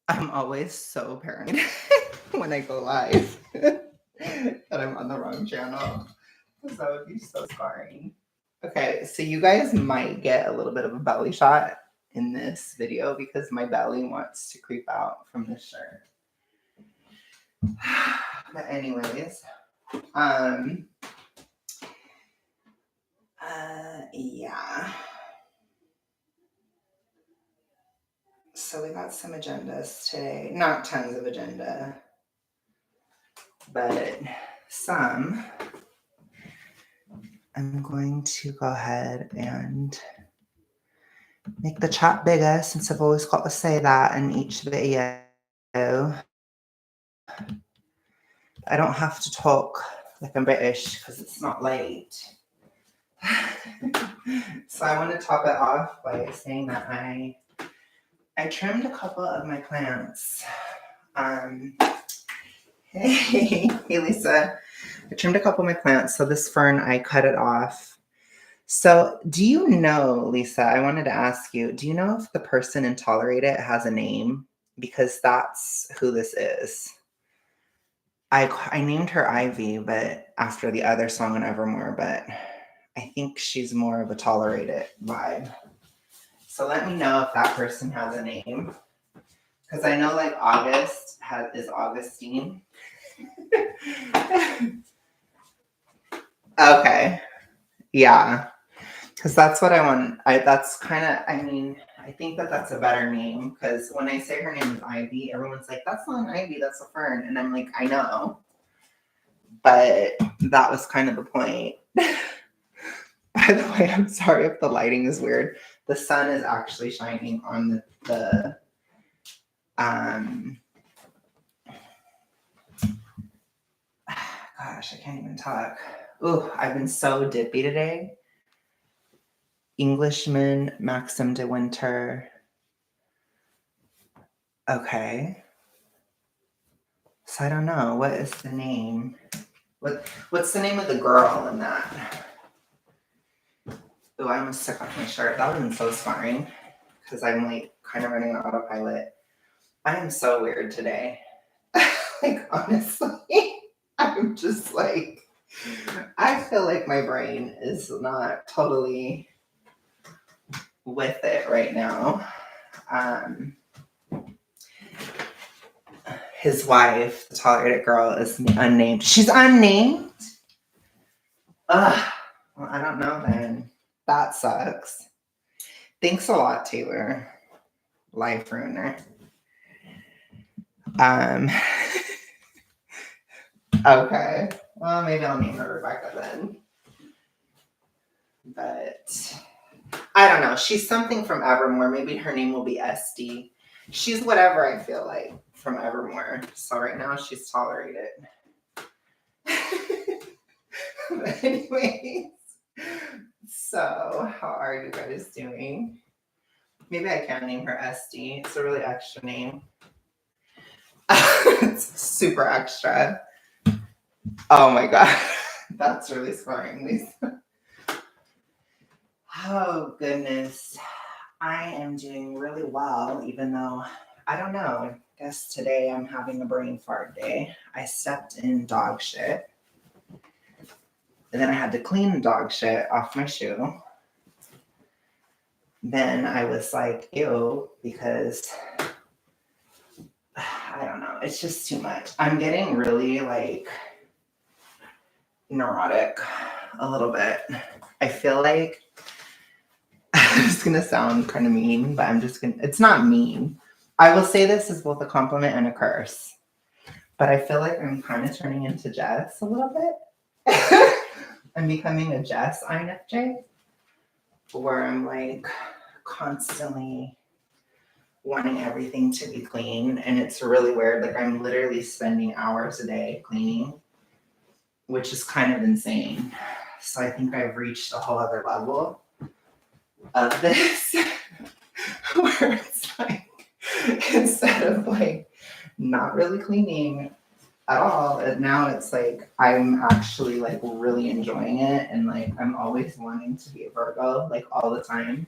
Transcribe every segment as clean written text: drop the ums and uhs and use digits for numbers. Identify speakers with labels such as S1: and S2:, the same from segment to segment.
S1: I'm always so paranoid when I go live that I'm on the wrong channel because that would be so scarring. Okay, so you guys might get a little bit of a belly shot in this video because my belly wants to creep out from this shirt. But anyways, yeah. So we got some agendas today. Not tons of agenda, but some. I'm going to go ahead and make the chat bigger since I've always got to say that in each video. I don't have to talk like I'm British because it's not late. So I want to top it off by saying that I trimmed a couple of my plants. Hey Lisa. I trimmed a couple of my plants. So this fern, I cut it off. So do you know, Lisa, I wanted to ask you, do you know if the person in Tolerate It has a name? Because that's who this is. I named her Ivy, but after the other song on Evermore, but I think she's more of a Tolerate It vibe. So let me know if that person has a name. Because I know like August is Augustine. Okay. Yeah. Because that's what I want. That's kind of, I mean, I think that that's a better name. Because when I say her name is Ivy, everyone's like, that's not an ivy, that's a fern. And I'm like, I know. But that was kind of the point. By the way, I'm sorry if the lighting is weird. The sun is actually shining on the gosh, I can't even talk. Ooh, I've been so dippy today. Englishman, Maxim de Winter. Okay. So I don't know. What is the name? What's the name of the girl in that? Oh, I almost took off my shirt. That would have been so scarring because I'm like kind of running on autopilot. I am so weird today. Like, honestly, I'm just like, I feel like my brain is not totally with it right now. His wife, the tolerated girl, is unnamed. She's unnamed? Ugh. Well, I don't know then. That sucks. Thanks a lot, Taylor. Life ruiner. Okay. Well, maybe I'll name her Rebecca then. But I don't know. She's something from Evermore. Maybe her name will be SD. She's whatever I feel like from Evermore. So right now she's Tolerated. But anyways, so how are you guys doing? Maybe I can name her SD. It's a really extra name. It's super extra. Oh my god. That's really scarring, Lisa. Oh goodness. I am doing really well, even though, I don't know, I guess today I'm having a brain fart day. I stepped in dog shit. And then I had to clean the dog shit off my shoe. Then I was like, ew, because I don't know, it's just too much. I'm getting really like neurotic a little bit. I feel like it's gonna sound kind of mean, but it's not mean. I will say this as both a compliment and a curse. But I feel like I'm kind of turning into Jess a little bit. I'm becoming a Jess INFJ, where I'm like constantly wanting everything to be clean. And it's really weird. Like I'm literally spending hours a day cleaning, which is kind of insane. So I think I've reached a whole other level of this where it's like, instead of like not really cleaning at all, and now it's like I'm actually like really enjoying it, and like I'm always wanting to be a Virgo like all the time.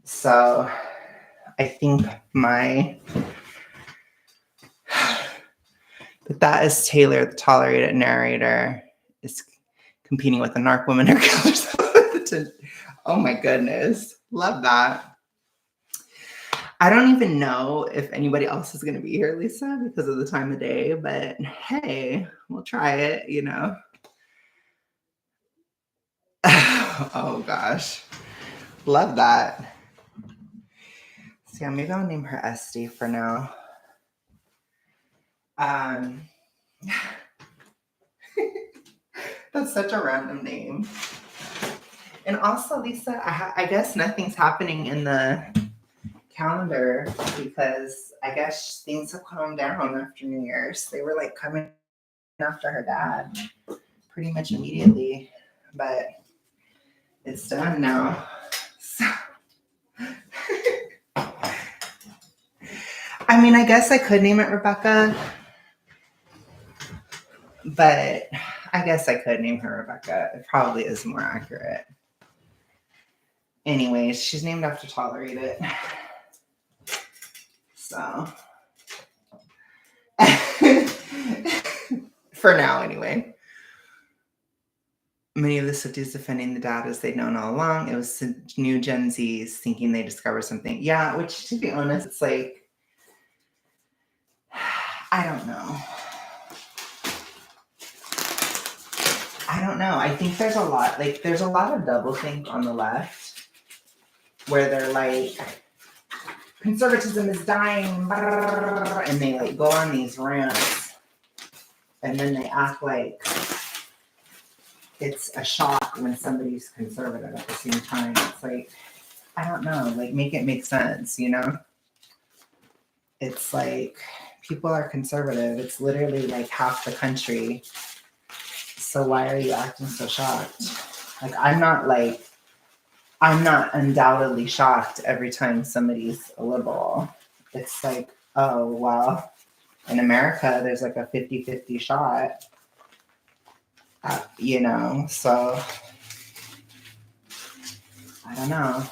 S1: So I think my But that is Taylor, the tolerated narrator, is competing with a narc woman who kills herself. Oh my goodness. Love that. I don't even know if anybody else is going to be here, Lisa, because of the time of day, but hey, we'll try it, you know. Oh gosh. Love that. So yeah, maybe I'll name her Esty for now. That's such a random name. And also, Lisa, I guess nothing's happening in the calendar because I guess things have calmed down after New Year's. They were like coming after her dad pretty much immediately, but it's done now. So, I mean, I guess I could name it Rebecca, but I guess I could name her Rebecca. It probably is more accurate. Anyways, she's named after Tolerate It. So, for now anyway. Many of the Swifties defending the dad as they'd known all along. It was new Gen Zs thinking they discovered something. Yeah, which to be honest, it's like, I don't know. I think there's a lot of doublethink on the left where they're like, conservatism is dying, and they like go on these rants, and then they act like it's a shock when somebody's conservative at the same time. It's like, I don't know, like make it make sense, you know? It's like people are conservative. It's literally like half the country. So why are you acting so shocked? Like I'm not undoubtedly shocked every time somebody's a liberal. It's like, oh, well, in America, there's like a 50-50 shot, you know, so I don't know.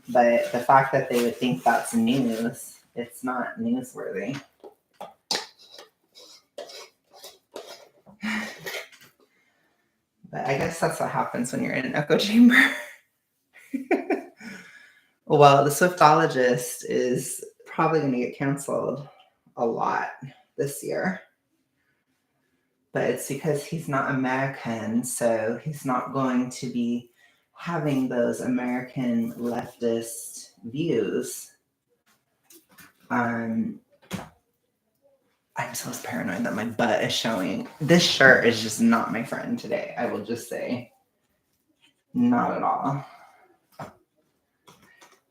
S1: But the fact that they would think that's news, it's not newsworthy. But I guess that's what happens when you're in an echo chamber. Well, the Swiftologist is probably going to get canceled a lot this year. But it's because he's not American, so he's not going to be having those American leftist views. I'm so paranoid that my butt is showing. This shirt is just not my friend today. I will just say, not at all.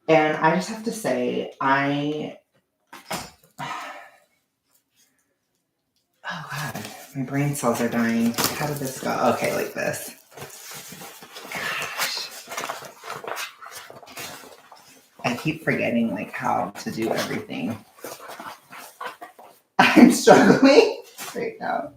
S1: And I just have to say, oh God, my brain cells are dying. How did this go? Okay, like this. Gosh. I keep forgetting like how to do everything. I'm struggling right now.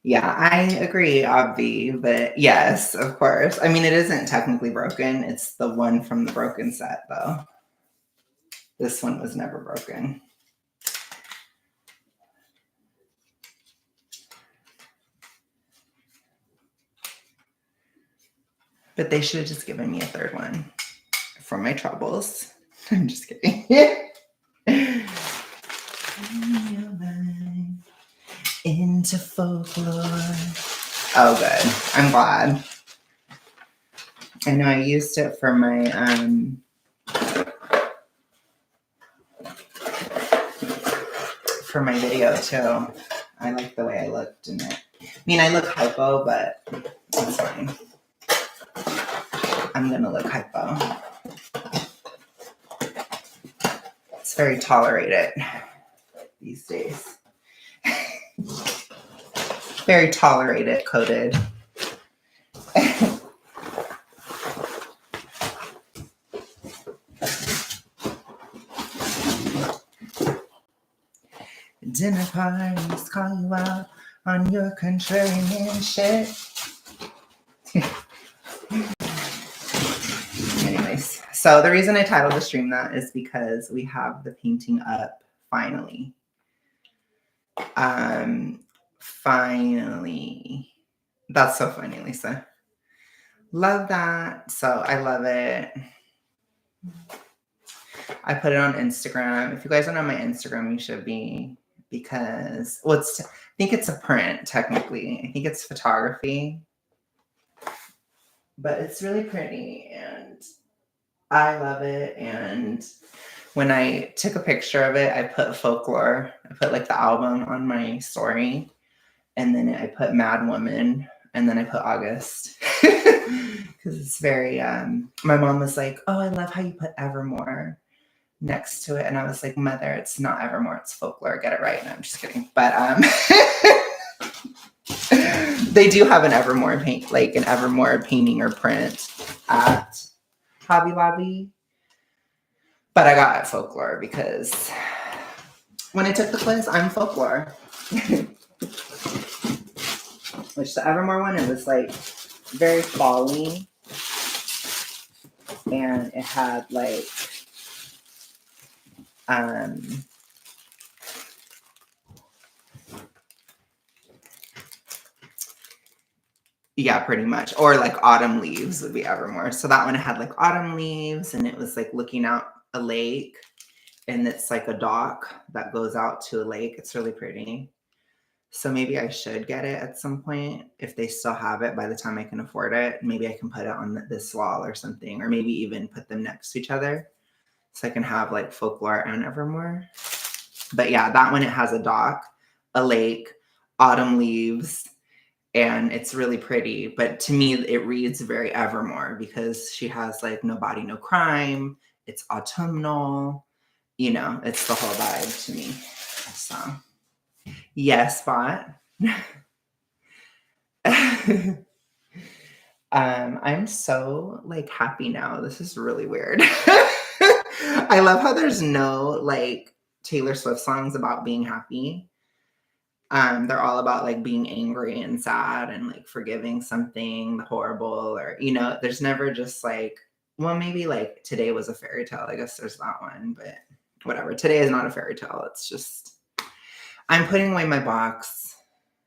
S1: Yeah, I agree, Obvi, but yes, of course. I mean, it isn't technically broken. It's the one from the broken set, though. This one was never broken. But they should have just given me a third one for my troubles. I'm just kidding. Into folklore. Oh, good. I'm glad. I know I used it for my video too. I like the way I looked in it. I mean, I look hypo, but it's fine. I'm gonna look hypo. It's very tolerated these days. Very tolerated, coded. Dinner parties call you out on your contrarian shit. Anyways, So the reason I titled the stream that is because we have the painting up finally. Finally. That's so funny, Lisa. Love that. So I love it. I put it on Instagram. If you guys don't know my Instagram, you should be, because, well, I think it's a print, technically. I think it's photography. But it's really pretty, and I love it. And when I took a picture of it, I put Folklore. I put like the album on my story. And then I put Mad Woman. And then I put August. Because it's very, my mom was like, oh, I love how you put Evermore next to it. And I was like, Mother, it's not Evermore, it's Folklore. Get it right. No, I'm just kidding. But they do have an Evermore painting or print at Hobby Lobby. But I got Folklore because when I took the quiz, I'm Folklore. Which the Evermore one, it was like very fall-y. And it had like yeah, pretty much. Or like Autumn Leaves would be Evermore. So that one had like autumn leaves, and it was like looking out a lake, and it's like a dock that goes out to a lake. It's really pretty. So maybe I should get it at some point if they still have it by the time I can afford it. Maybe I can put it on this wall or something, or maybe even put them next to each other so I can have like Folklore and Evermore. But yeah, that one, it has a dock, a lake, autumn leaves, and it's really pretty. But to me, it reads very Evermore because she has like No Body, No Crime. It's autumnal. You know, it's the whole vibe to me. So, yes, Bot. I'm so like happy now. This is really weird. I love how there's no like Taylor Swift songs about being happy. They're all about like being angry and sad and like forgiving something horrible, or you know, there's never just like, well, maybe like Today Was a Fairy Tale. I guess there's that one, but whatever. Today is not a fairy tale. It's just, I'm putting away my box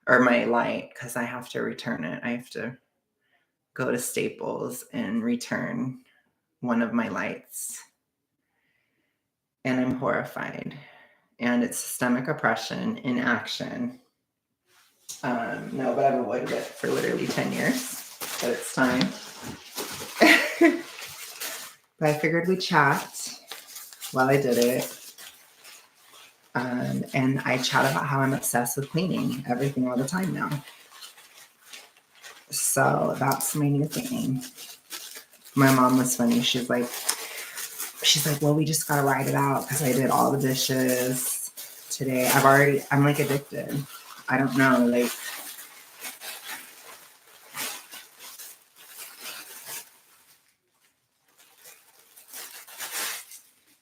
S1: or my light because I have to return it. I have to go to Staples and return one of my lights. And I'm horrified. And it's systemic oppression in action. No, but I've avoided it for literally 10 years. But it's time. But I figured we'd chat while I did it. And I chat about how I'm obsessed with cleaning everything all the time now. So that's my new thing. My mom was funny. She's like, well, we just gotta ride it out because I did all the dishes today. I'm like addicted. I don't know, like,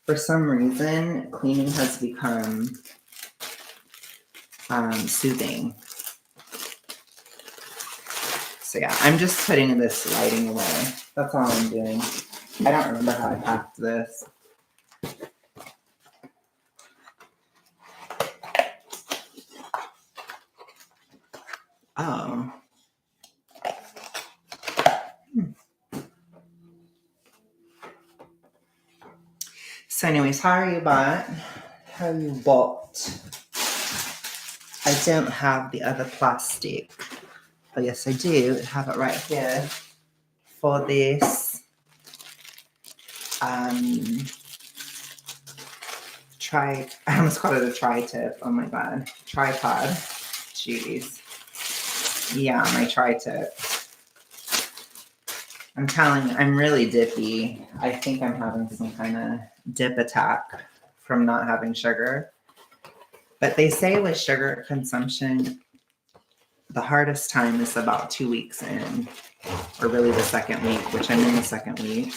S1: for some reason, cleaning has become soothing. So yeah, I'm just putting this lighting away. That's all I'm doing. I don't remember how I packed this. Oh. So anyways, how are you, Bot? How are you, Bot? I don't have the other plastic. Oh, yes, I do. I have it right here for this I almost called it a tri-tip. Oh my God. Tripod. Jeez. Yeah, my tri-tip. I'm telling you, I'm really dippy. I think I'm having some kind of dip attack from not having sugar. But they say with sugar consumption, the hardest time is about 2 weeks in, or really the second week, which I'm in the second week.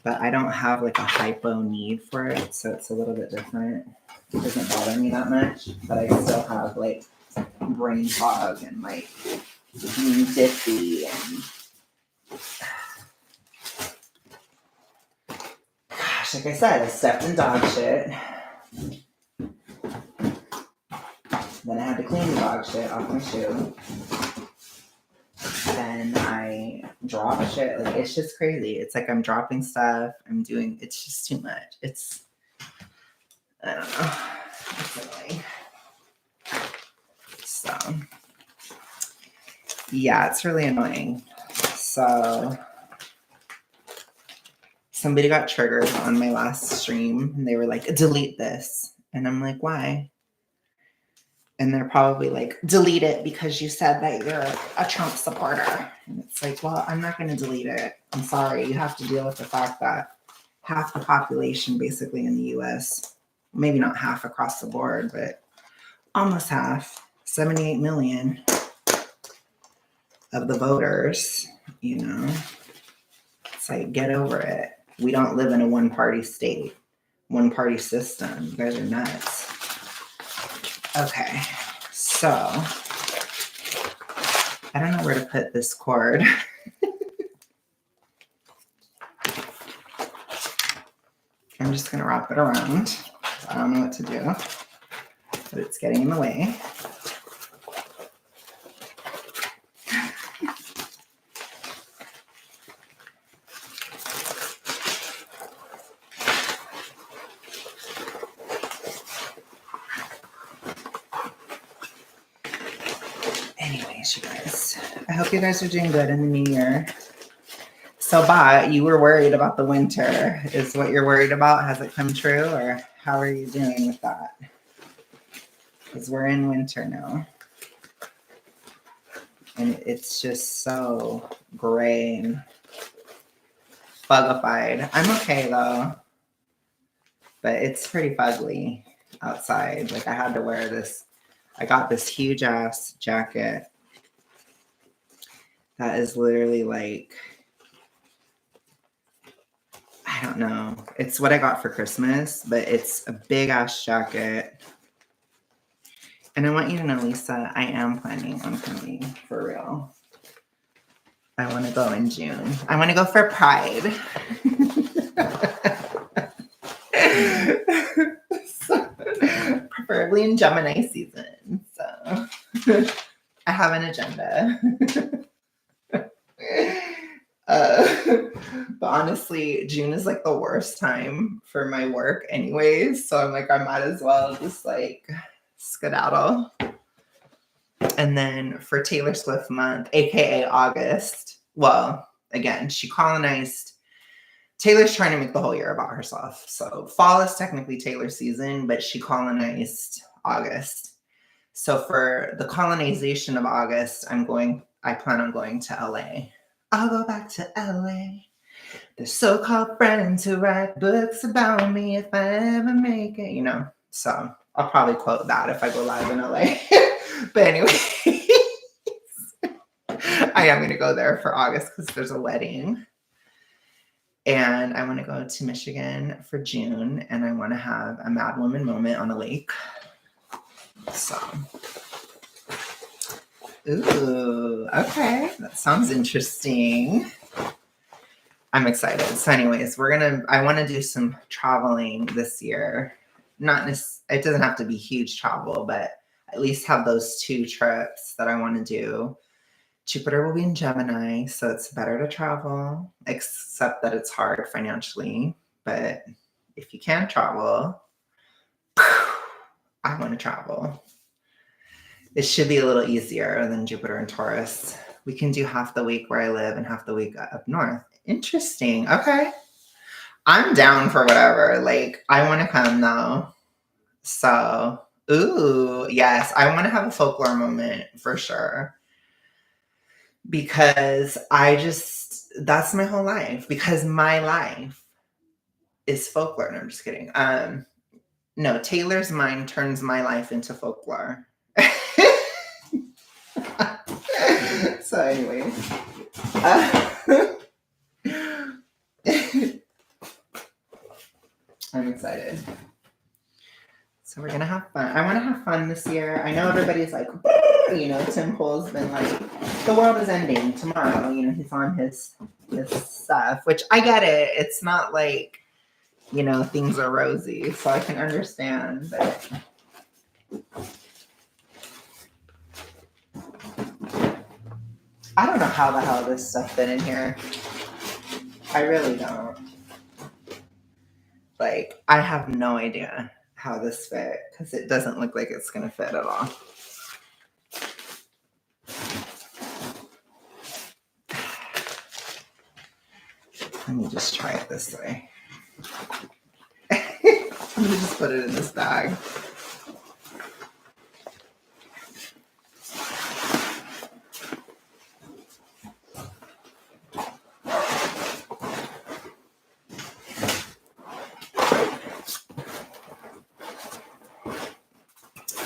S1: But I don't have like a hypo need for it, so it's a little bit different. It doesn't bother me that much, but I still have like brain fog and like being dippy and like I said, I stepped in dog shit. Then I had to clean the dog shit off my shoe. Then I drop shit. Like, it's just crazy. It's like I'm dropping stuff. It's just too much. I don't know. It's annoying. So, yeah, it's really annoying. So, somebody got triggered on my last stream and they were like, delete this. And I'm like, why? And they're probably like, delete it because you said that you're a Trump supporter. And it's like, well, I'm not going to delete it. I'm sorry. You have to deal with the fact that half the population basically in the US, maybe not half across the board, but almost half, 78 million of the voters, it's like, get over it. We don't live in a one-party state, one-party system. You guys are nuts. Okay, so I don't know where to put this cord. I'm just going to wrap it around. I don't know what to do, but it's getting in the way. Anyways, you guys, I hope you guys are doing good in the new year. So, Bot, you were worried about the winter. Is what you're worried about? Has it come true, or how are you doing with that? Because we're in winter now. And it's just so gray and fugified. I'm okay, though. But it's pretty fugly outside. Like, I had to wear this. I got this huge-ass jacket that is literally like, I don't know. It's what I got for Christmas, but it's a big-ass jacket. And I want you to know, Lisa, I am planning on coming for real. I want to go in June. I want to go for Pride. Preferably in Gemini season. So I have an agenda. But honestly, June is like the worst time for my work anyways. So I'm like, I might as well just like skedaddle. And then for Taylor Swift month, aka August, well, again, she colonized. Taylor's trying to make the whole year about herself. So fall is technically Taylor's season, but she colonized August. So for the colonization of August, I plan on going to LA. I'll go back to LA. The so-called friends who write books about me if I ever make it, So I'll probably quote that if I go live in LA. But anyway, I am going to go there for August because there's a wedding. And I want to go to Michigan for June, and I want to have a Mad Woman moment on a lake. So, ooh, okay. That sounds interesting. I'm excited. So anyways, I want to do some traveling this year. It doesn't have to be huge travel, but at least have those 2 trips that I want to do. Jupiter will be in Gemini, so it's better to travel, except that it's hard financially. But if you can travel, I want to travel. It should be a little easier than Jupiter and Taurus. We can do half the week where I live and half the week up north. Interesting. Okay. I'm down for whatever. Like, I want to come though. So, ooh, yes. I want to have a folklore moment for sure. Because that's my whole life. Because my life is folklore. No, I'm just kidding. No, Taylor's mind turns my life into folklore. So anyway. I'm excited. So we're going to have fun. I want to have fun this year. I know everybody's like, Tim Pool's been like, the world is ending tomorrow. He's on his stuff, which I get it. It's not like you know, things are rosy, so I can understand, but I don't know how the hell this stuff fit in here. I really don't. Like, I have no idea how this fit because it doesn't look like it's gonna fit at all. Let me just try it this way. Let me just put it in this bag.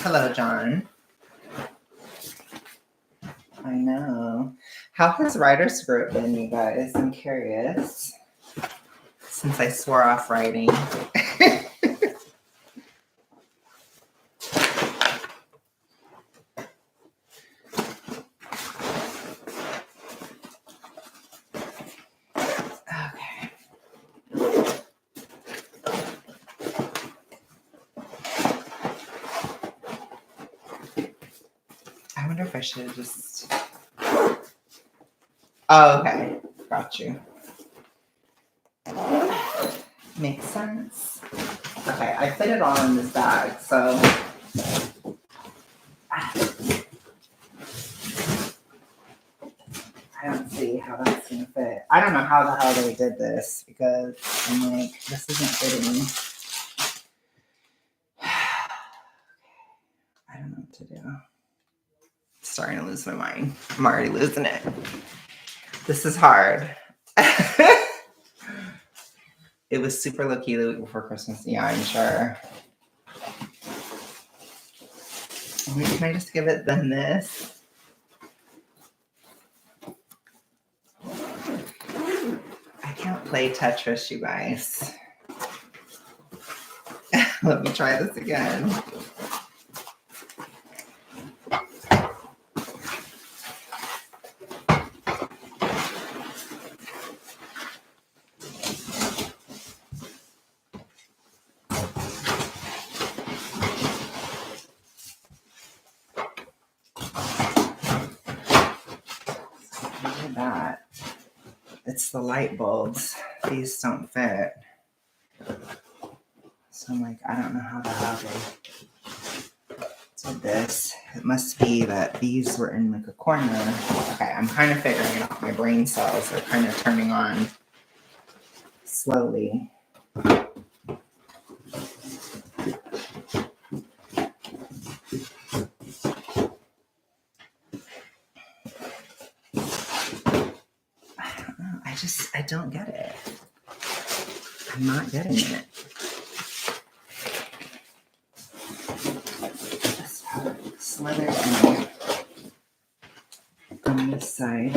S1: Hello, John. I know. How has writer's group been, you guys? I'm curious. Since I swore off writing. Okay. I wonder if I should have just... Oh, okay. Got you. Makes sense. Okay, I fit it all in this bag, so... I don't see how that's gonna fit. I don't know how the hell they did this because I'm like, this isn't fitting. I don't know what to do. Starting to lose my mind. I'm already losing it. This is hard. It was super low-key the week before Christmas. Yeah, I'm sure. Can I just give it then this? I can't play Tetris, you guys. Let me try this again. Look at that. It's the light bulbs. These don't fit. So I'm like, I don't know how the hell they did this. It must be that these were in like a corner. Okay, I'm kind of figuring it out. My brain cells are kind of turning on slowly. I don't get it. I'm not getting it. Just have it slithered in on this side.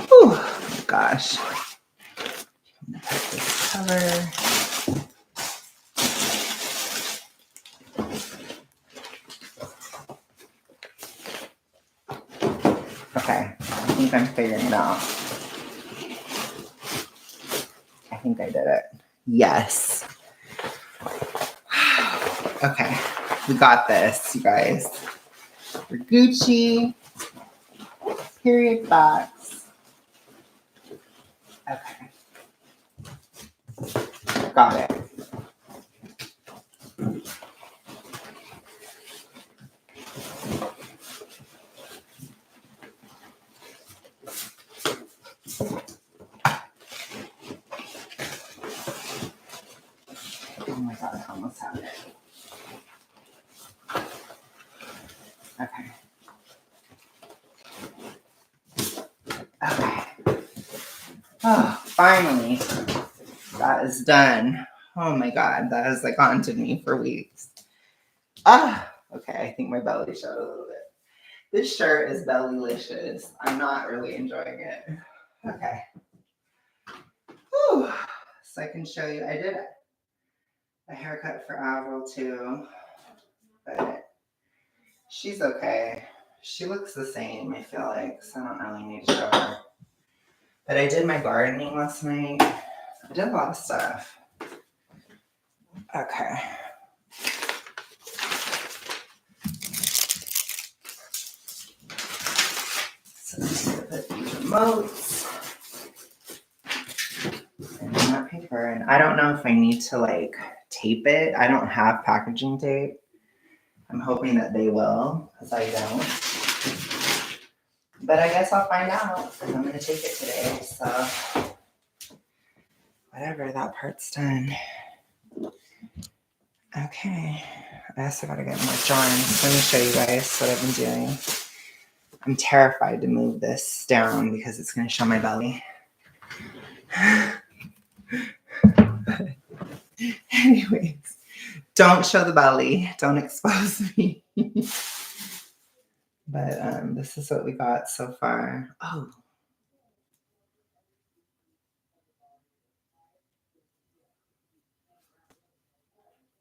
S1: Whew, gosh. I'm gonna put this cover. Okay, I think I'm figuring it out. I think I did it. Yes. Okay, we got this, you guys. For Gucci, period box. Okay. Got it. Oh my god, I almost have it. Okay. Okay. Oh, finally. That is done. Oh my god, that has like haunted me for weeks. Okay, I think my belly showed a little bit. This shirt is bellylicious. I'm not really enjoying it. Okay. Whew. So I can show you, I did a haircut for Avril too, but She's okay. She looks the same, I feel like, so I don't really need to show her. But I did my gardening last night. I did a lot of stuff. Okay. So I'm just gonna put these remotes and that paper. And I don't know if I need to like tape it. I don't have packaging tape. I'm hoping that they will, because I don't. But I guess I'll find out, because I'm gonna take it today. So whatever, that part's done. Okay. I also gotta get more drawings. Let me show you guys what I've been doing. I'm terrified to move this down because it's gonna show my belly. Anyways, don't show the belly. Don't expose me. But this is what we got so far. Oh.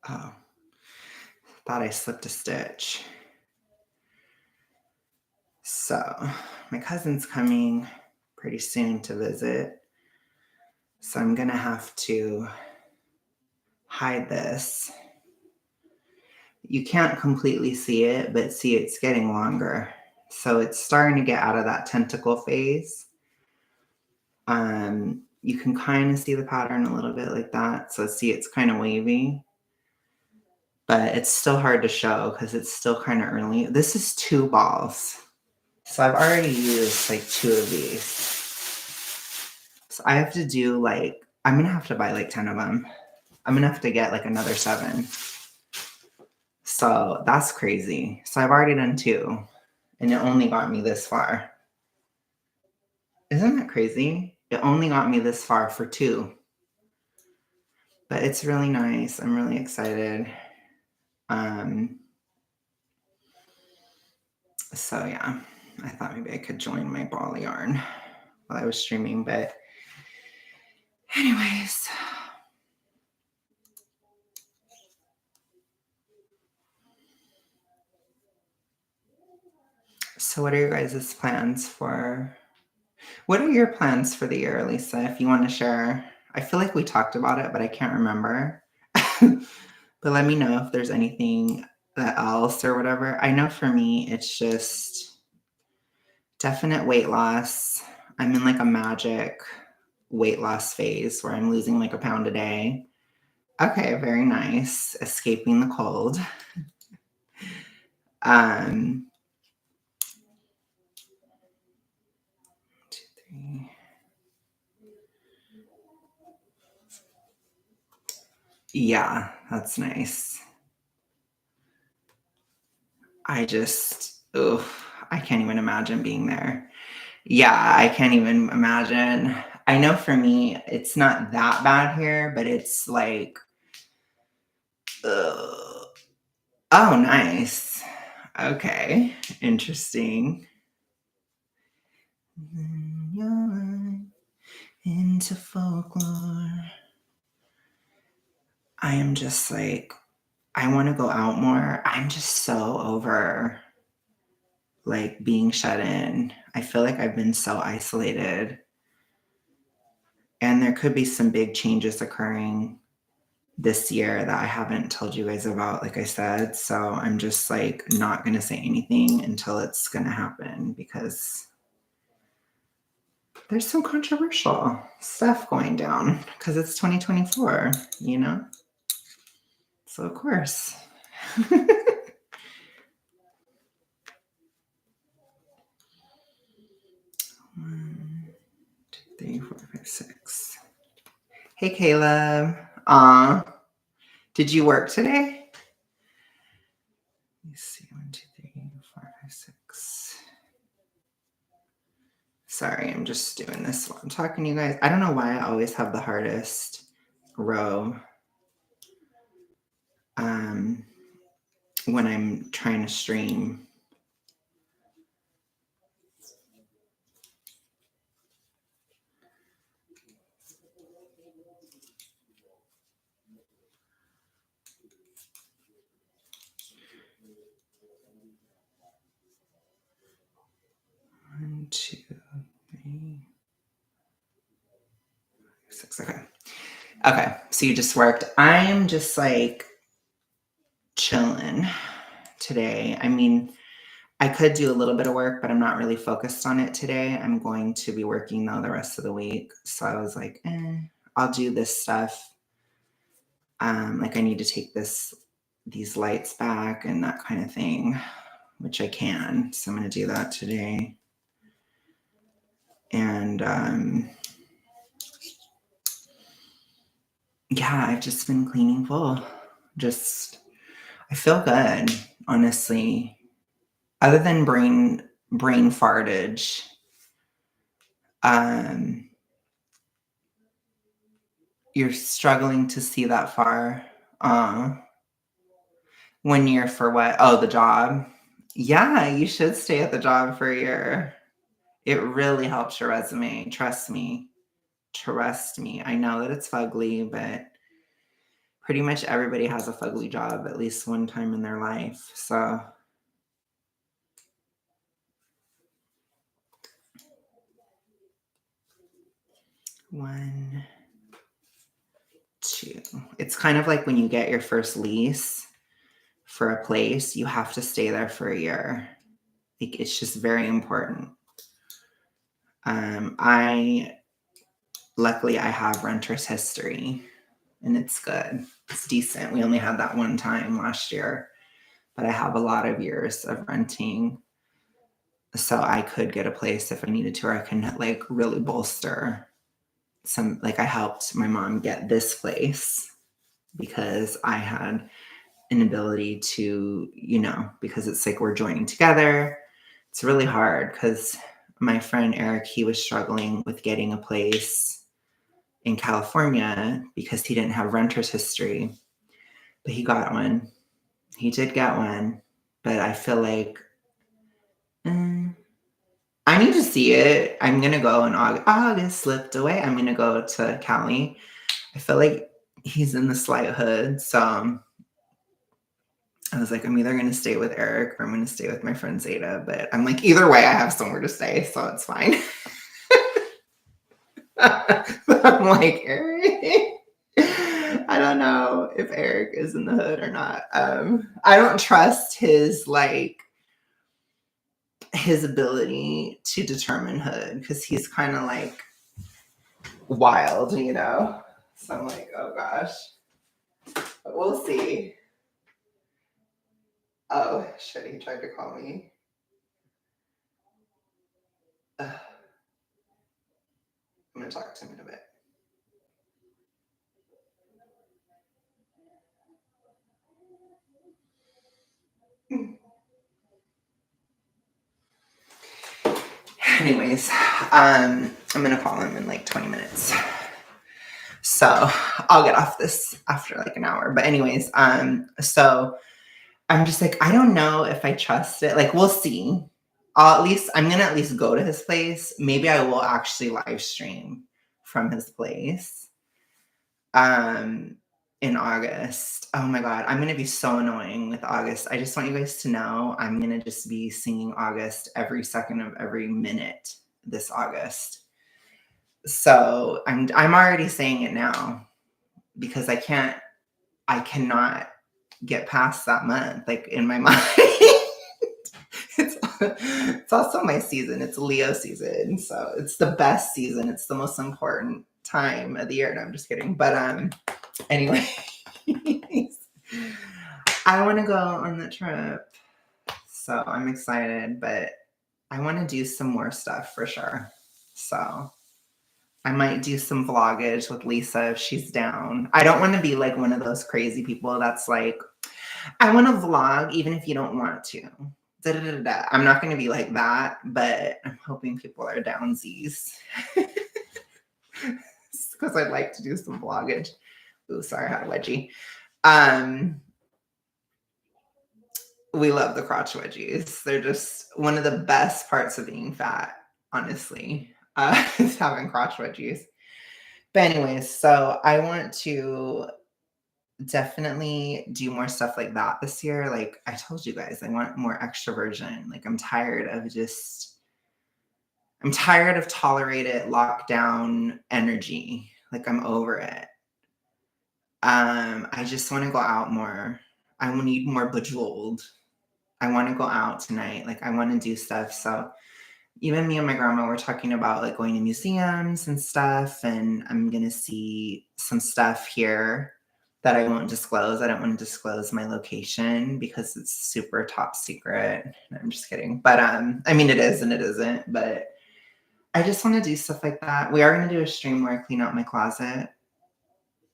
S1: Oh. Thought I slipped a stitch. So my cousin's coming pretty soon to visit. So I'm gonna have to hide this. You can't completely see it, but see it's getting longer. So it's starting to get out of that tentacle phase. You can kind of see the pattern a little bit like that. So see, it's kind of wavy, but it's still hard to show because it's still kind of early. This is 2 balls. So I've already used like 2 of these. So I have to do like, I'm going to have to buy like 10 of them. I'm going to have to get like another 7. So that's crazy. So I've already done 2 and it only got me this far. Isn't that crazy? It only got me this far for 2. But it's really nice. I'm really excited. So yeah, I thought maybe I could join my ball yarn while I was streaming, but anyways. So what are your guys' plans for, what are your plans for the year, Lisa, if you want to share? I feel like we talked about it, but I can't remember. But let me know if there's anything else or whatever. I know for me, it's just definite weight loss. I'm in like a magic weight loss phase where I'm losing like a pound a day. Okay, very nice. Escaping the cold. 1, 2, 3. Yeah, that's nice. I can't even imagine being there. Yeah, I can't even imagine. I know for me, it's not that bad here, but it's like, oh, nice. Okay, interesting. You're into folklore. I am just like, I want to go out more. I'm just so over like being shut in. I feel like I've been so isolated. And there could be some big changes occurring this year that I haven't told you guys about, like I said. So I'm just like not going to say anything until it's going to happen because there's some controversial stuff going down because it's 2024, you know? So of course. 1, 2, 3, 4, 5, 6. Hey, Caleb. Did you work today? Let me see. 1, 2, 3, 4, 5, 6. Sorry, I'm just doing this while I'm talking to you guys. I don't know why I always have the hardest row when I'm trying to stream. 6. Okay. Okay. So you just worked. I'm just like chilling today. I mean, I could do a little bit of work, but I'm not really focused on it today. I'm going to be working though the rest of the week. So I was like, I'll do this stuff. Like I need to take these lights back and that kind of thing, which I can. So I'm going to do that today. And yeah, I've just been cleaning full. I feel good, honestly. Other than brain fartage, you're struggling to see that far. 1 year for what? Oh, the job. Yeah, you should stay at the job for a year. It really helps your resume. Trust me. Trust me. I know that it's fugly, but pretty much everybody has a fugly job at least one time in their life. So one, two. It's kind of like when you get your first lease for a place, you have to stay there for a year. Like, it's just very important. Luckily I have renter's history and it's good. It's decent. We only had that one time last year, but I have a lot of years of renting. So I could get a place if I needed to, or I can like really bolster some, like I helped my mom get this place because I had an ability to, because it's like we're joining together. It's really hard because my friend Eric, he was struggling with getting a place in California because he didn't have renter's history, but he got one. He did get one, but I feel like I need to see it. I'm going to go in August. August slipped away. I'm going to go to Cali. I feel like he's in the slight hood. So I was like, I'm either going to stay with Eric or I'm going to stay with my friend Zeta. But I'm like, either way, I have somewhere to stay. So it's fine. I'm like, Eric. I don't know if Eric is in the hood or not. I don't trust his ability to determine hood because he's kind of like wild, So I'm like, oh gosh. But we'll see. Oh shit, he tried to call me. I'm gonna talk to him in a bit. Anyways, I'm gonna call him in like 20 minutes. So I'll get off this after like an hour. But anyways, so I'm just like, I don't know if I trust it. Like, we'll see. I'm gonna at least go to his place. Maybe I will actually live stream from his place. In August. Oh my God, I'm going to be so annoying with August. I just want you guys to know I'm going to just be singing August every second of every minute this August. So I'm already saying it now because I cannot get past that month, like in my mind. It's also my season. It's Leo season. So it's the best season. It's the most important time of the year. No, I'm just kidding. But anyway, I want to go on the trip. So I'm excited, but I want to do some more stuff for sure. So I might do some vloggage with Lisa if she's down. I don't want to be like one of those crazy people that's like, I want to vlog even if you don't want to. Da, da, da, da. I'm not going to be like that, but I'm hoping people are downsies. Because I'd like to do some vloggage. Ooh, sorry, I had a wedgie. We love the crotch wedgies. They're just one of the best parts of being fat, honestly, is having crotch wedgies. But anyways, so I want to definitely do more stuff like that this year. Like I told you guys, I want more extroversion. Like I'm tired of tolerated lockdown energy. Like, I'm over it. I just want to go out more. I need more bejeweled. I want to go out tonight. Like, I want to do stuff. So even me and my grandma were talking about like going to museums and stuff. And I'm going to see some stuff here that I won't disclose. I don't want to disclose my location because it's super top secret. I'm just kidding. But I mean, it is and it isn't. But I just want to do stuff like that. We are going to do a stream where I clean out my closet.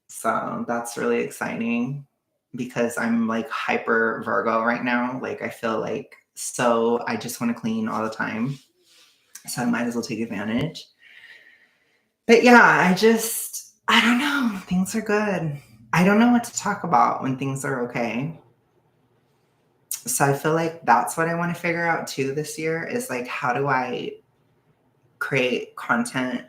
S1: So that's really exciting because I'm like hyper Virgo right now. Like I feel like so I just want to clean all the time. So I might as well take advantage. But yeah, I don't know. Things are good. I don't know what to talk about when things are okay. So I feel like that's what I want to figure out too this year is like, how do I create content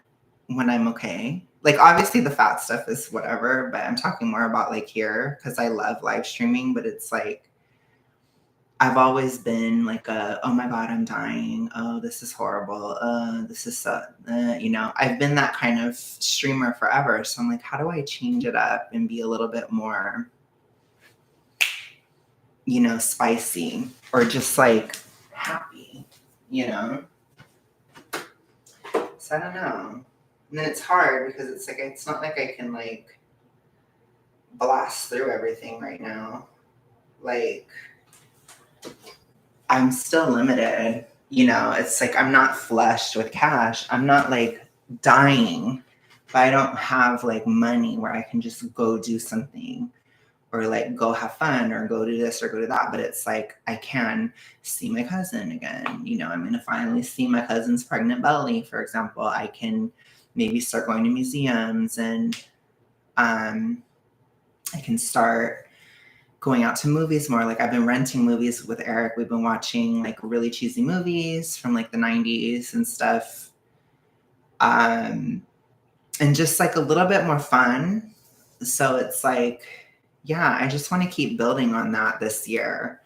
S1: when I'm okay? Like obviously the fat stuff is whatever, but I'm talking more about like here because I love live streaming, but it's like I've always been like oh my God, I'm dying. Oh, this is horrible. This is so, I've been that kind of streamer forever. So I'm like, how do I change it up and be a little bit more, spicy or just like happy, So I don't know. And then it's hard because it's like, it's not like I can like blast through everything right now. Like, I'm still limited, it's like I'm not flushed with cash. I'm not like dying, but I don't have like money where I can just go do something or like go have fun or go do this or go do that. But it's like I can see my cousin again. I'm going to finally see my cousin's pregnant belly, for example. I can maybe start going to museums and I can start going out to movies more. Like I've been renting movies with Eric. We've been watching like really cheesy movies from like the 90s and stuff. And just like a little bit more fun. So it's like, yeah, I just want to keep building on that this year.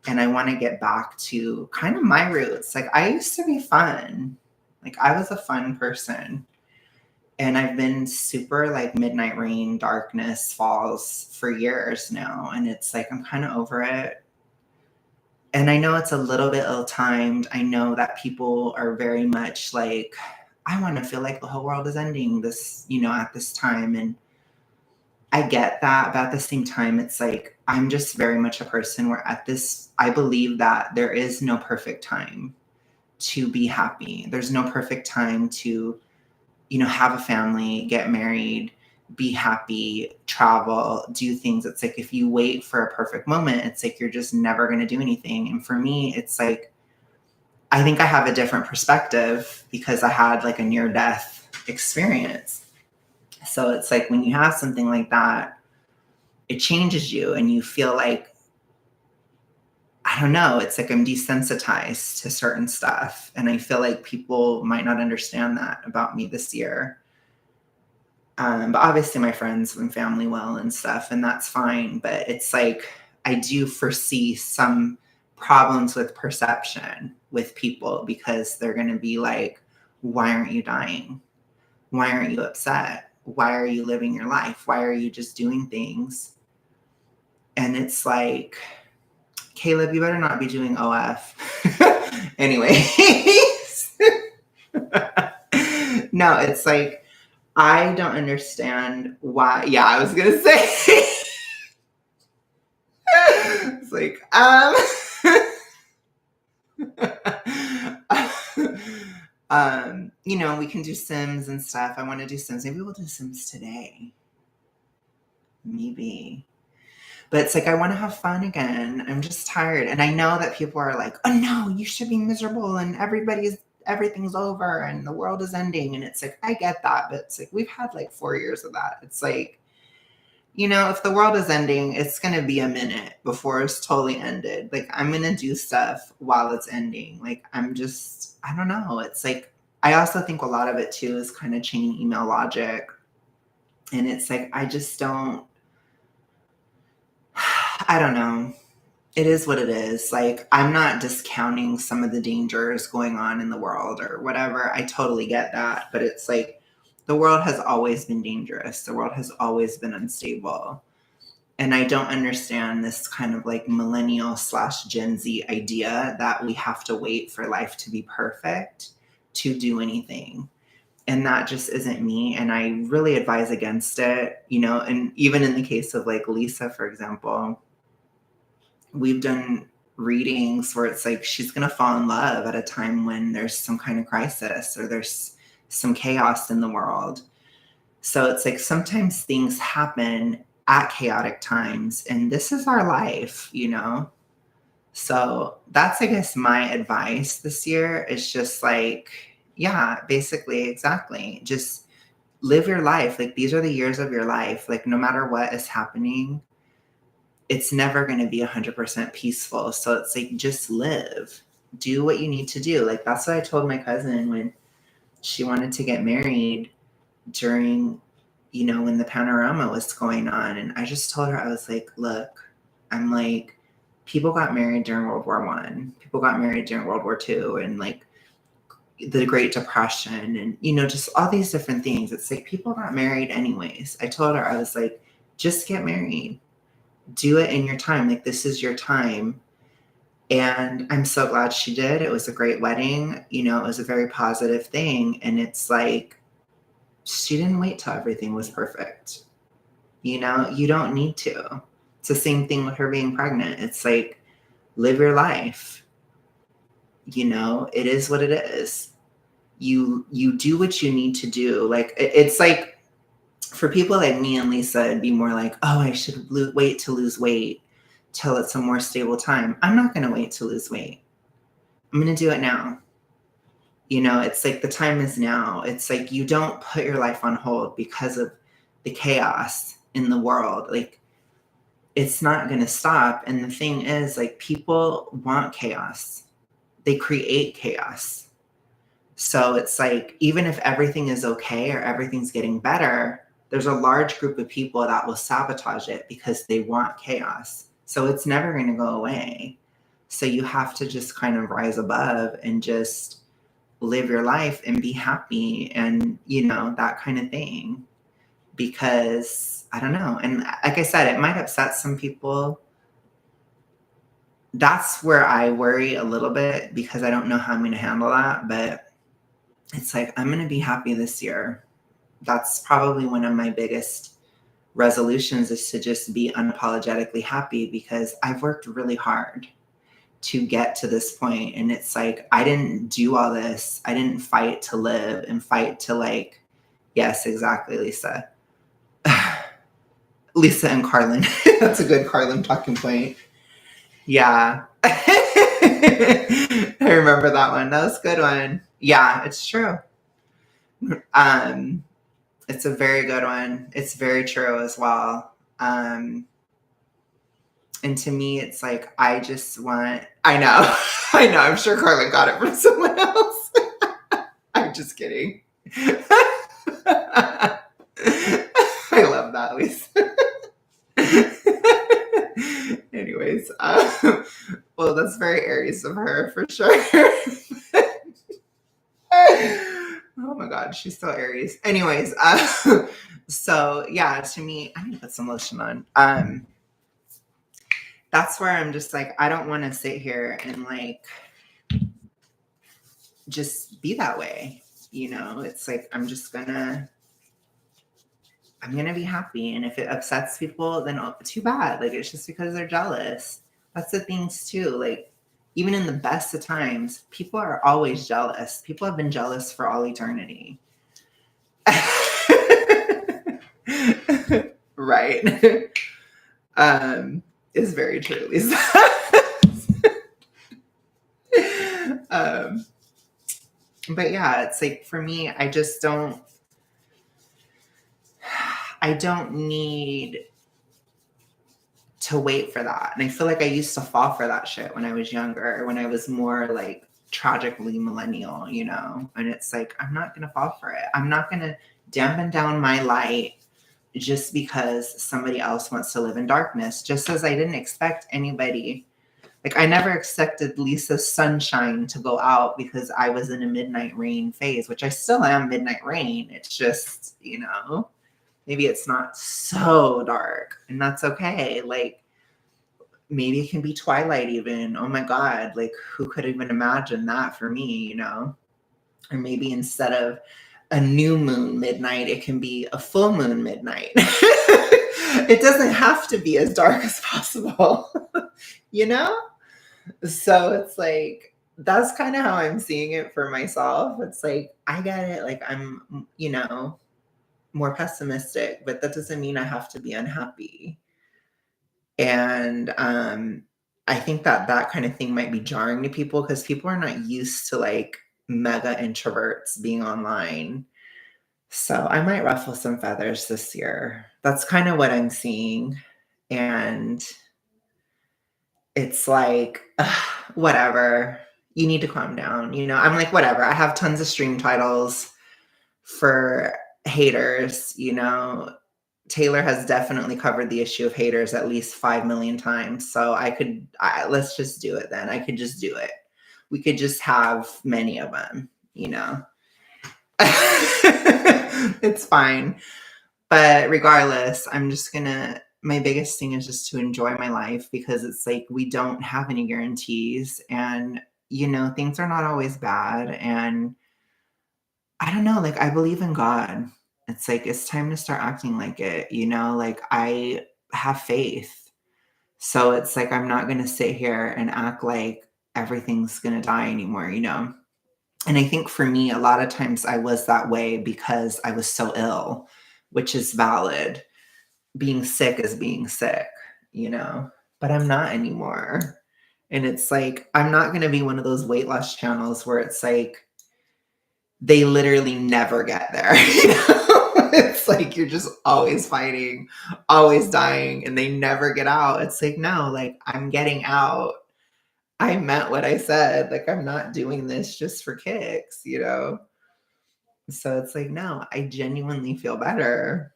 S1: And I want to get back to kind of my roots. Like I used to be fun. Like I was a fun person. And I've been super like midnight rain, darkness, falls for years now. And it's like, I'm kind of over it. And I know it's a little bit ill-timed. I know that people are very much like, I want to feel like the whole world is ending this, at this time. And I get that. But at the same time, it's like, I'm just very much a person where I believe that there is no perfect time to be happy. There's no perfect time to have a family, get married, be happy, travel, do things. It's like if you wait for a perfect moment, it's like you're just never going to do anything. And for me, it's like I think I have a different perspective because I had like a near-death experience. So it's like when you have something like that, it changes you and you feel like, I don't know, it's like I'm desensitized to certain stuff. And I feel like people might not understand that about me this year. But obviously my friends and family will and stuff, and that's fine. But it's like I do foresee some problems with perception with people because they're going to be like, why aren't you dying? Why aren't you upset? Why are you living your life? Why are you just doing things? And it's like, Caleb, you better not be doing OF. Anyways. No, it's like, I don't understand why. Yeah, I was going to say. It's like, we can do Sims and stuff. I want to do Sims. Maybe we'll do Sims today. Maybe. But it's like, I want to have fun again. I'm just tired. And I know that people are like, oh no, you should be miserable and everything's over and the world is ending. And it's like, I get that. But it's like, we've had like 4 years of that. It's like, if the world is ending, it's going to be a minute before it's totally ended. Like, I'm going to do stuff while it's ending. Like, I don't know. It's like, I also think a lot of it too is kind of chain email logic. And it's like, I don't know. It is what it is. Like, I'm not discounting some of the dangers going on in the world or whatever. I totally get that. But it's like, The world has always been dangerous. The world has always been unstable. And I don't understand this kind of like millennial / Gen Z idea that we have to wait for life to be perfect to do anything. And that just isn't me. And I really advise against it, you know, and even in the case of like Lisa, for example, we've done readings where it's like she's going to fall in love at a time when there's some kind of crisis or there's some chaos in the world. So it's like sometimes things happen at chaotic times, and this is our life, you know? So that's, I guess, my advice this year is just like, yeah, basically, exactly. Just live your life. Like, these are the years of your life. Like, no matter what is happening, it's never going to be 100% peaceful. So it's like, just live. Do what you need to do. Like, that's what I told my cousin when she wanted to get married during, you know, when the panorama was going on. And I just told her, I was like, look, I'm like, people got married during World War I. People got married during World War II and like the Great Depression and, you know, just all these different things. It's like people got married anyways. I told her, I was like, just get married. Do it in your time. Like, this is your time. And I'm so glad she did. It was a great wedding. You know, it was a very positive thing. And it's like, she didn't wait till everything was perfect. You know, you don't need to. It's the same thing with her being pregnant. It's like, live your life. You know, it is what it is. You do what you need to do. Like, it's like, for people like me and Lisa, it'd be more like, oh, I should wait to lose weight till it's a more stable time. I'm not going to wait to lose weight. I'm going to do it now. You know, it's like the time is now. It's like you don't put your life on hold because of the chaos in the world. Like, it's not going to stop. And the thing is, like, people want chaos. They create chaos. So it's like, even if everything is okay or everything's getting better, there's a large group of people that will sabotage it because they want chaos. So it's never going to go away. So you have to just kind of rise above and just live your life and be happy and, you know, that kind of thing. Because I don't know. And like I said, it might upset some people. That's where I worry a little bit because I don't know how I'm going to handle that. But it's like, I'm going to be happy this year. That's probably one of my biggest resolutions, is to just be unapologetically happy, because I've worked really hard to get to this point. And it's like, I didn't do all this. I didn't fight to live and fight to, like, yes, exactly, Lisa. Lisa and Carlin. That's a good Carlin talking point. Yeah. I remember that one. That was a good one. Yeah, it's true. It's a very good one. It's very true as well. And to me, it's like, I just want, I know, I'm sure Carlin got it from someone else. I'm just kidding. I love that, Lisa. Anyways, well, that's very Aries of her for sure. Oh my God, she's so Aries. Anyways, so yeah, to me, I need to put some lotion on. That's where I'm just like, I don't want to sit here and like just be that way. You know, it's like, I'm gonna be happy. And if it upsets people, then too bad. Like, it's just because they're jealous. That's the things too. Like, even in the best of times, people are always jealous. People have been jealous for all eternity. Right. Is very true, Lisa. But yeah, it's like, for me, I don't need to wait for that. And I feel like I used to fall for that shit when I was younger, when I was more like tragically millennial, you know? And it's like, I'm not going to fall for it. I'm not going to dampen down my light just because somebody else wants to live in darkness. Just as I didn't expect anybody Like, I never expected Lisa's sunshine to go out because I was in a midnight rain phase, which I still am midnight rain. It's just, maybe it's not so dark, and that's okay. Like, maybe it can be twilight even. Oh my God. Like, who could even imagine that for me, Or maybe instead of a new moon midnight, it can be a full moon midnight. It doesn't have to be as dark as possible, you know? So it's like, that's kind of how I'm seeing it for myself. It's like, I get it. Like, I'm, more pessimistic, but that doesn't mean I have to be unhappy. And I think that kind of thing might be jarring to people because people are not used to like mega introverts being online. So I might ruffle some feathers this year. That's kind of what I'm seeing. And it's like, whatever. You need to calm down. I'm like, whatever. I have tons of stream titles for haters. Taylor has definitely covered the issue of haters at least 5 million times. So let's just do it then. I could just do it. We could just have many of them, It's fine. But regardless, my biggest thing is just to enjoy my life because it's like we don't have any guarantees and, things are not always bad. And I don't know, like I believe in God. It's like it's time to start acting like it, like I have faith. So it's like I'm not going to sit here and act like everything's going to die anymore, And I think for me, a lot of times I was that way because I was so ill, which is valid. Being sick is being sick, but I'm not anymore. And it's like, I'm not going to be one of those weight loss channels where it's like, they literally never get there. It's like you're just always fighting, always dying, and they never get out. It's like, no, like I'm getting out. I meant what I said. Like, I'm not doing this just for kicks, So it's like, no, I genuinely feel better.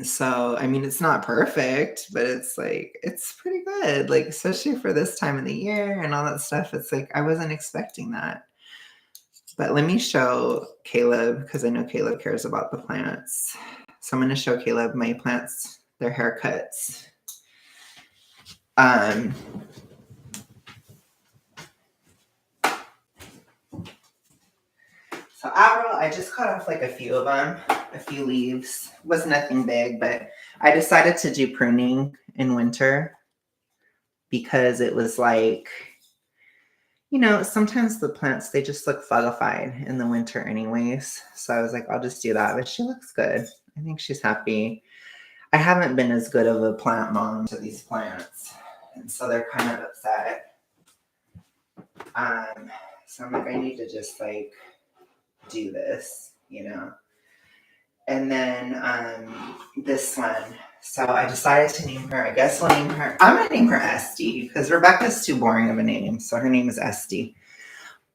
S1: So, I mean, it's not perfect, but it's like, it's pretty good. Like, especially for this time of the year and all that stuff. It's like, I wasn't expecting that. But let me show Caleb, because I know Caleb cares about the plants. So I'm going to show Caleb my plants, their haircuts. So Avril, I just cut off like a few of them, a few leaves. It was nothing big, but I decided to do pruning in winter because it was like, sometimes the plants, they just look fungified in the winter anyways. So I was like, I'll just do that. But she looks good. I think she's happy. I haven't been as good of a plant mom to these plants. And so they're kind of upset. So I'm like, I need to just like do this, And then this one. So I decided to name her, I guess I'll name her, I'm going to name her Esty because Rebecca's too boring of a name. So her name is Esty.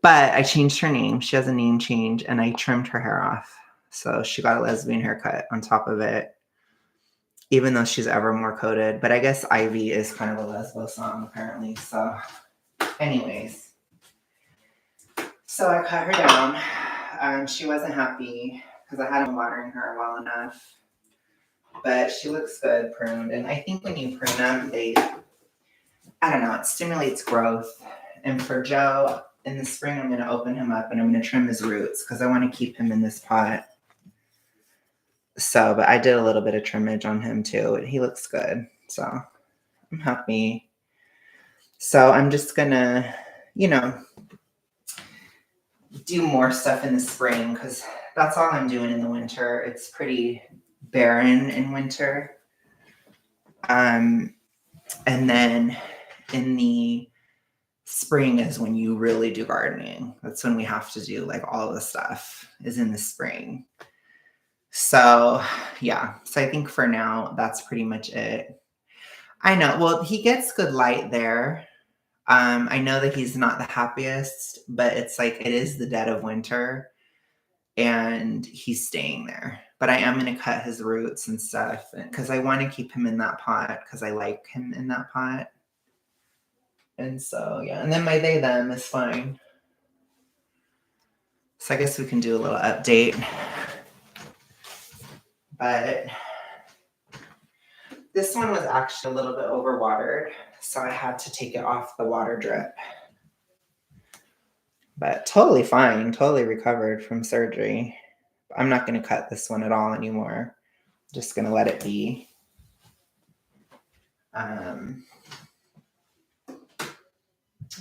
S1: But I changed her name. She has a name change and I trimmed her hair off. So she got a lesbian haircut on top of it, even though she's Evermore coated. But I guess Ivy is kind of a lesbo song apparently. So anyways, so I cut her down. She wasn't happy because I hadn't been watering her well enough. But she looks good pruned. And I think when you prune them, I don't know, it stimulates growth. And for Joe, in the spring, I'm going to open him up and I'm going to trim his roots because I want to keep him in this pot. So, but I did a little bit of trimmage on him too. And he looks good. So I'm happy. So I'm just going to, do more stuff in the spring because that's all I'm doing in the winter. It's pretty barren in winter. And then in the spring is when you really do gardening. That's when we have to do like all the stuff is in the spring. So yeah, so I think for now, that's pretty much it. I know, well, he gets good light there. I know that he's not the happiest, but it's like, it is the dead of winter and he's staying there. But I am going to cut his roots and stuff because I want to keep him in that pot because I like him in that pot. And so, yeah. And then my they, them is fine. So I guess we can do a little update. But this one was actually a little bit overwatered, so I had to take it off the water drip. But totally fine, totally recovered from surgery. I'm not going to cut this one at all anymore. Just going to let it be. And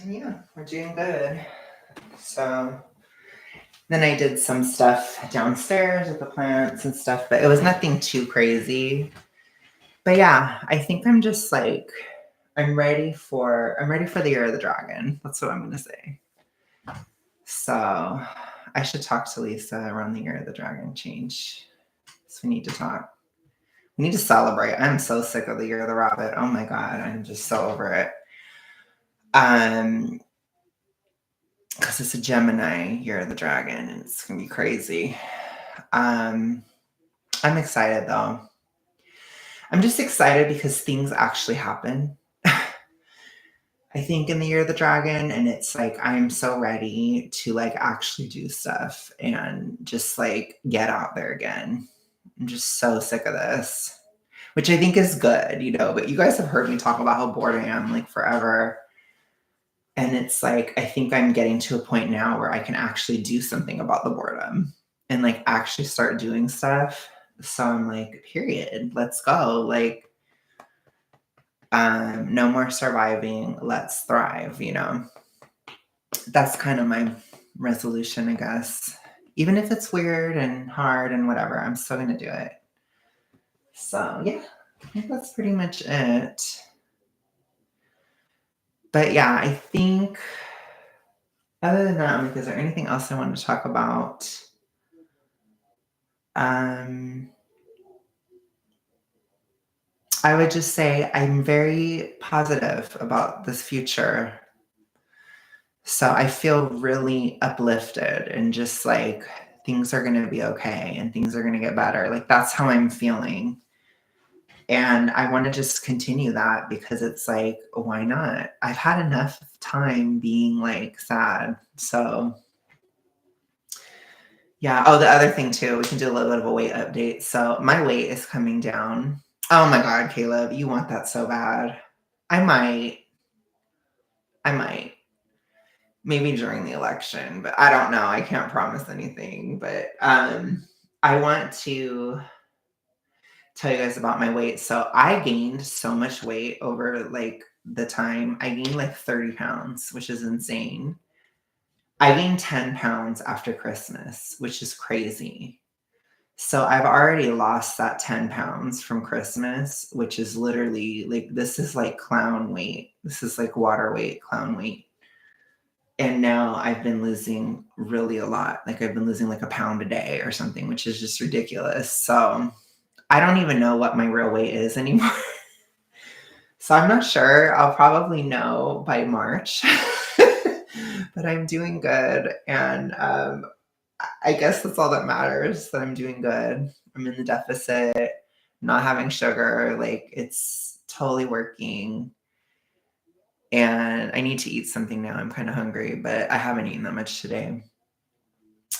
S1: yeah, we're doing good. So then I did some stuff downstairs with the plants and stuff, but it was nothing too crazy. But yeah, I think I'm just like, I'm ready for the Year of the Dragon. That's what I'm going to say. So I should talk to Lisa around the Year of the Dragon change. So we need to talk. We need to celebrate. I'm so sick of the Year of the Rabbit. Oh my God, I'm just so over it. Because it's a Gemini Year of the Dragon, and it's gonna be crazy. I'm excited though. I'm just excited because things actually happen. I think in the Year of the Dragon, and it's like I'm so ready to like actually do stuff and just like get out there again. I'm just so sick of this, which I think is good, you know, but you guys have heard me talk about how bored I am like forever. And it's like, I think I'm getting to a point now where I can actually do something about the boredom and like actually start doing stuff. So I'm like, period, let's go. Like, no more surviving, let's thrive, you know. That's kind of my resolution, I guess. Even if it's weird and hard and whatever, I'm still gonna do it. So yeah, I think that's pretty much it. But yeah, I think other than that, I'm like, is there anything else I want to talk about? I would just say I'm very positive about this future. So I feel really uplifted and just like things are going to be okay and things are going to get better. Like that's how I'm feeling. And I want to just continue that because it's like, why not? I've had enough time being like sad. So yeah. Oh, the other thing too, we can do a little bit of a weight update. So my weight is coming down. Oh my God, Caleb, you want that so bad. I might. Maybe during the election, but I don't know. I can't promise anything. But I want to tell you guys about my weight. So I gained so much weight over like the time. I gained like 30 pounds, which is insane. I gained 10 pounds after Christmas, which is crazy. So I've already lost that 10 pounds from Christmas, which is literally like, this is like clown weight. This is like water weight, clown weight. And now I've been losing really a lot. Like I've been losing like a pound a day or something, which is just ridiculous. So I don't even know what my real weight is anymore. So I'm not sure. I'll probably know by March. But I'm doing good. And I guess that's all that matters, that I'm doing good. I'm in the deficit, not having sugar. Like it's totally working. And I need to eat something now. I'm kind of hungry, but I haven't eaten that much today.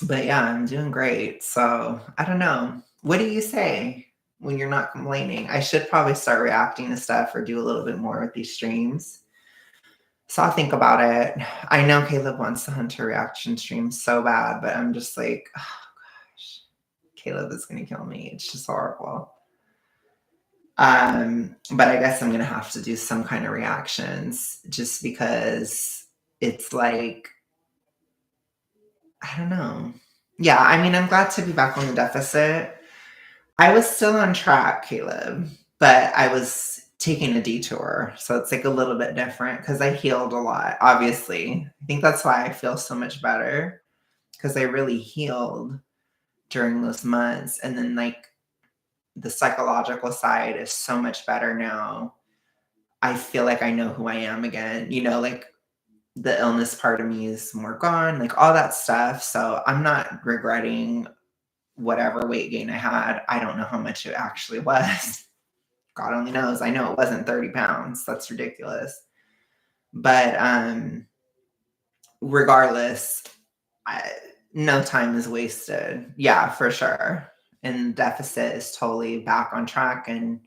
S1: But yeah, I'm doing great. So I don't know. What do you say when you're not complaining? I should probably start reacting to stuff or do a little bit more with these streams. So I'll think about it. I know Caleb wants the Hunter reaction stream so bad, but I'm just like, oh gosh, Caleb is going to kill me. It's just horrible. But I guess I'm going to have to do some kind of reactions just because it's like, I don't know. Yeah, I mean, I'm glad to be back on the deficit. I was still on track, Caleb, but I was taking a detour. So it's like a little bit different because I healed a lot, obviously. I think that's why I feel so much better because I really healed during those months. And then, like, the psychological side is so much better now. I feel like I know who I am again, you know, like the illness part of me is more gone, like all that stuff. So I'm not regretting whatever weight gain I had. I don't know how much it actually was. God only knows. I know it wasn't 30 pounds. That's ridiculous. But regardless, no time is wasted. Yeah, for sure. And deficit is totally back on track, and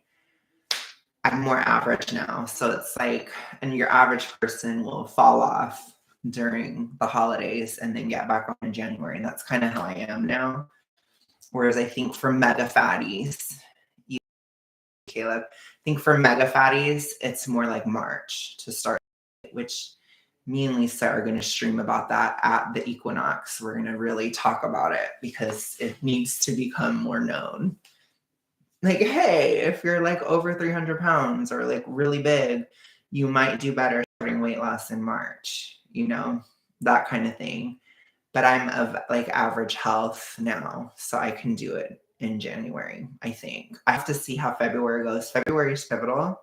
S1: I'm more average now. So it's like, and your average person will fall off during the holidays and then get back on in January. And that's kind of how I am now. Whereas I think for mega fatties, you, Caleb, I think for mega fatties, it's more like March to start, which me and Lisa are going to stream about that at the equinox. We're going to really talk about it because it needs to become more known. Like, hey, if you're like over 300 pounds or like really big, you might do better starting weight loss in March, that kind of thing. But I'm of like average health now, so I can do it in January, I think. I have to see how February goes. February is pivotal.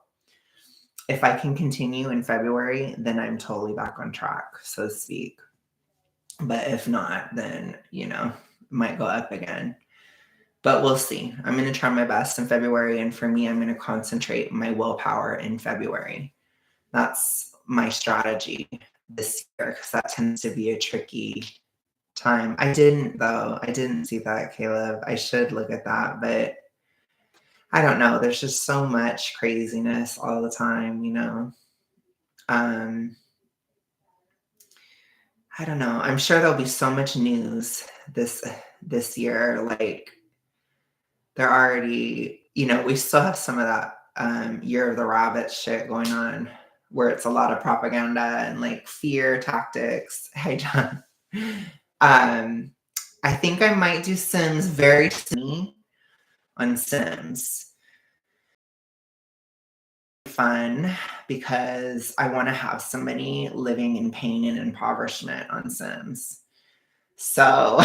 S1: If I can continue in February, then I'm totally back on track, so to speak. But if not, then, might go up again. But we'll see. I'm going to try my best in February. And for me, I'm going to concentrate my willpower in February. That's my strategy this year because that tends to be a tricky time. I didn't see that, Caleb. I should look at that, but I don't know. There's just so much craziness all the time, I don't know. I'm sure there'll be so much news this year. Like they're already, we still have some of that Year of the Rabbit shit going on where it's a lot of propaganda and like fear tactics. Hey, John. I think I might do Sims very soon on Sims. Fun because I want to have somebody living in pain and impoverishment on Sims. So,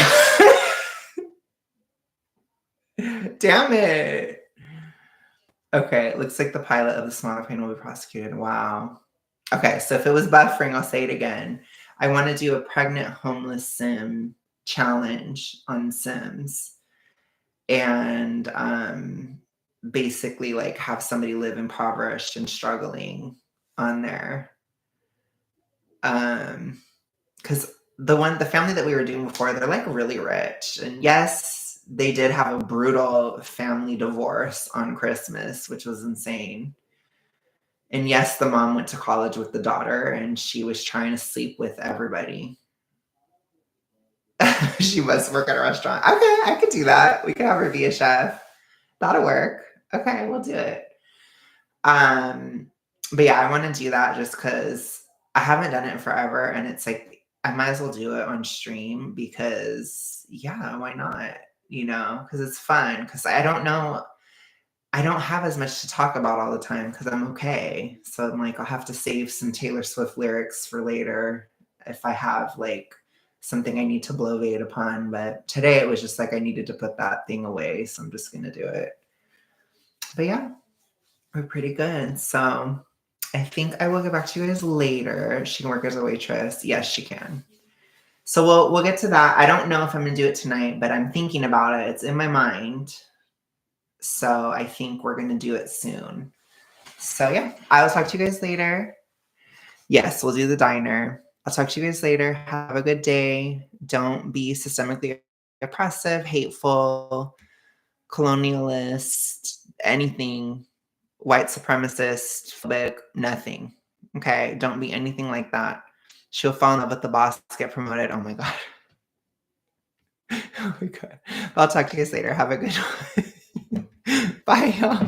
S1: damn it. Okay, it looks like the pilot of the smaller plane will be prosecuted. Wow. Okay, so if it was buffering, I'll say it again. I want to do a pregnant homeless sim challenge on Sims. And basically like have somebody live impoverished and struggling on there. Because the family that we were doing before, they're like really rich. And yes, they did have a brutal family divorce on Christmas, which was insane. And yes, the mom went to college with the daughter and she was trying to sleep with everybody. She must work at a restaurant. Okay, I could do that. We could have her be a chef. That'll work. Okay, we'll do it. But yeah, I want to do that just because I haven't done it in forever. And it's like, I might as well do it on stream because, yeah, why not? Because it's fun. Because I don't know. I don't have as much to talk about all the time because I'm okay. So I'm like, I'll have to save some Taylor Swift lyrics for later if I have like something I need to bloviate upon. But today it was just like I needed to put that thing away. So I'm just going to do it. But yeah, we're pretty good. So I think I will get back to you guys later. She can work as a waitress. Yes, she can. So we'll get to that. I don't know if I'm going to do it tonight, but I'm thinking about it. It's in my mind. So I think we're going to do it soon. So yeah, I will talk to you guys later. Yes, we'll do the diner. I'll talk to you guys later. Have a good day. Don't be systemically oppressive, hateful, colonialist, anything, white supremacist, phobic, nothing. Okay, don't be anything like that. She'll fall in love with the boss, get promoted. Oh my God. Oh my God. I'll talk to you guys later. Have a good one. Bye, y'all.